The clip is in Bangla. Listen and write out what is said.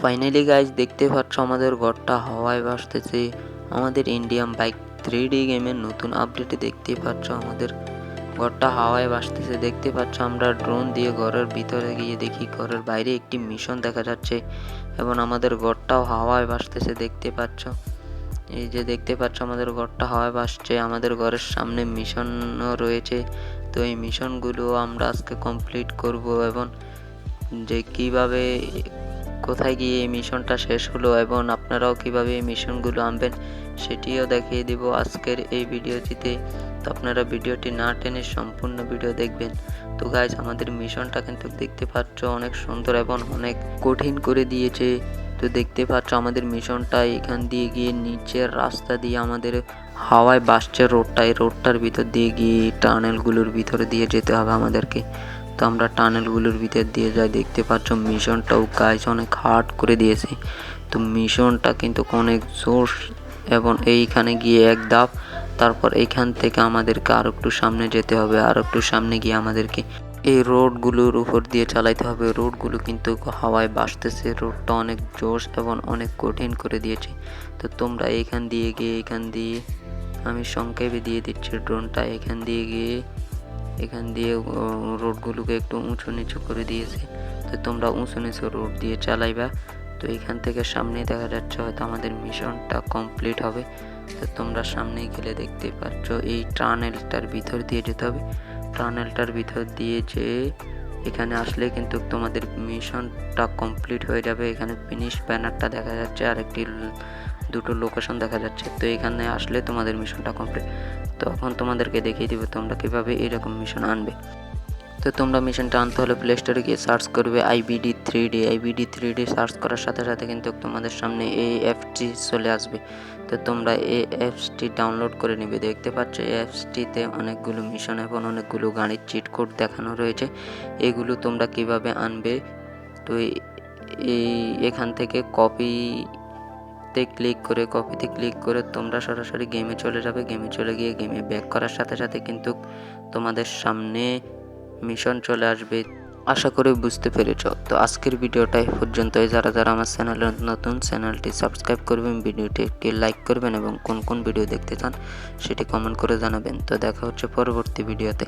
ফাইনালি গাইজ দেখতে পাচ্ছ আমাদের ঘরটা হাওয়ায় ভাসতেছে। আমাদের ইন্ডিয়ান বাইক 3D গেমের নতুন আপডেটে দেখতে পাচ্ছ আমাদের ঘরটা হাওয়ায় ভাসতেছে। দেখতে পাচ্ছ আমরা ড্রোন দিয়ে ঘরের ভিতরে গিয়ে দেখি ঘরের বাইরে একটি মিশন দেখা যাচ্ছে এবং আমাদের ঘরটাও হাওয়ায় ভাসতেছে। দেখতে পাচ্ছ, এই যে দেখতে পাচ্ছ আমাদের ঘরটা হাওয়ায় ভাসছে। আমাদের ঘরের সামনে মিশনও রয়েছে। তো এই মিশনগুলো আমরা আজকে কমপ্লিট করব এবং যে কিভাবে কোথায় গিয়ে এই মিশনটা শেষ হলো এবং আপনারাও কিভাবে এই মিশনগুলো আনবেন সেটিও দেখিয়ে দিব আজকের এই ভিডিওটিতে। তো আপনারা ভিডিওটি না টেনে সম্পূর্ণ ভিডিও দেখবেন। তো গাইজ আমাদের মিশনটা কিন্তু দেখতে পাচ্ছ অনেক সুন্দর এবং অনেক কঠিন করে দিয়েছে। তো দেখতে পাচ্ছ আমাদের মিশনটা এখান দিয়ে গিয়ে নিচের রাস্তা দিয়ে আমাদের হাওয়ায় ভাসছে রোডটা, এই রোডটার ভিতর দিয়ে গিয়ে টানেলগুলোর ভিতরে দিয়ে যেতে হবে আমাদেরকে। তো আমরা টানেলগুলোর ভিতর দিয়ে যাই। দেখতে পাচ্ছ মিশনটাও গাইজ অনেক হার্ড করে দিয়েছে। তো মিশনটা কিন্তু অনেক জোর এবং এইখানে গিয়ে এক ধাপ, তারপর এইখান থেকে আমাদেরকে আর একটু সামনে যেতে হবে। আর একটু সামনে গিয়ে আমাদেরকে এই রোডগুলোর উপর দিয়ে চালাইতে হবে। রোডগুলো কিন্তু হাওয়ায় ভাসতেছে। রোডটা অনেক জোশ এবং অনেক কঠিন করে দিয়েছে। তো তোমরা এইখান দিয়ে গিয়ে এখান দিয়ে আমি সংক্ষেপে দিয়ে দিচ্ছি ড্রোনটা। এখান দিয়ে রোডগুলোকে একটু উঁচু নিচু করে দিয়েছে। তো তোমরা উঁচু নিচু রোড দিয়ে চালাইবা। তো এখান থেকে সামনে দেখা যাচ্ছে হয়তো আমাদের মিশনটা কমপ্লিট হবে। তো তোমরা সামনে গেলে দেখতে পাচ্ছ এই টানেলটার ভিতর দিয়ে যেতে হবে। টানেলটার ভিতর দিয়ে যে এখানে আসলে কিন্তু তোমাদের মিশনটা কমপ্লিট হয়ে যাবে। এখানে ফিনিশ ব্যানারটা দেখা যাচ্ছে আর দুটো লোকেশন দেখা যাচ্ছে। তো এখানে আসলে তোমাদের মিশনটা কমপ্লিট। তখন তোমাদেরকে দেখিয়ে দিব তোমরা কীভাবে এরকম মিশন আনবে। তো তোমরা মিশনটা আনতে হলে প্লে স্টোরে গিয়ে সার্চ করবে IBD3D সার্চ করার সাথে সাথে কিন্তু তোমাদের সামনে এই অ্যাপসটি চলে আসবে। তো তোমরা এই অ্যাপসটি ডাউনলোড করে নেবে। দেখতে পাচ্ছ এই অ্যাপসটিতে অনেকগুলো মিশন এবং অনেকগুলো গাড়ির চিট কোড দেখানো রয়েছে। এগুলো তোমরা কিভাবে আনবে, তো এখান থেকে কপিতে ক্লিক করে তোমরা সরাসরি গেমে চলে যাবে। গেমে চলে গিয়ে গেমে ব্যাক করার সাথে সাথে কিন্তু তোমাদের সামনে মিশন চলে আসবে। আশা করি বুঝতে পেরেছ। তো আজকের ভিডিওটা এই পর্যন্তই। যারা আমার চ্যানেলে নতুন, চ্যানেলটি সাবস্ক্রাইব করবেন, ভিডিওটি একটি লাইক করবেন এবং কোন ভিডিও দেখতে চান সেটি কমেন্ট করে জানাবেন। তো দেখা হচ্ছে পরবর্তী ভিডিওতে।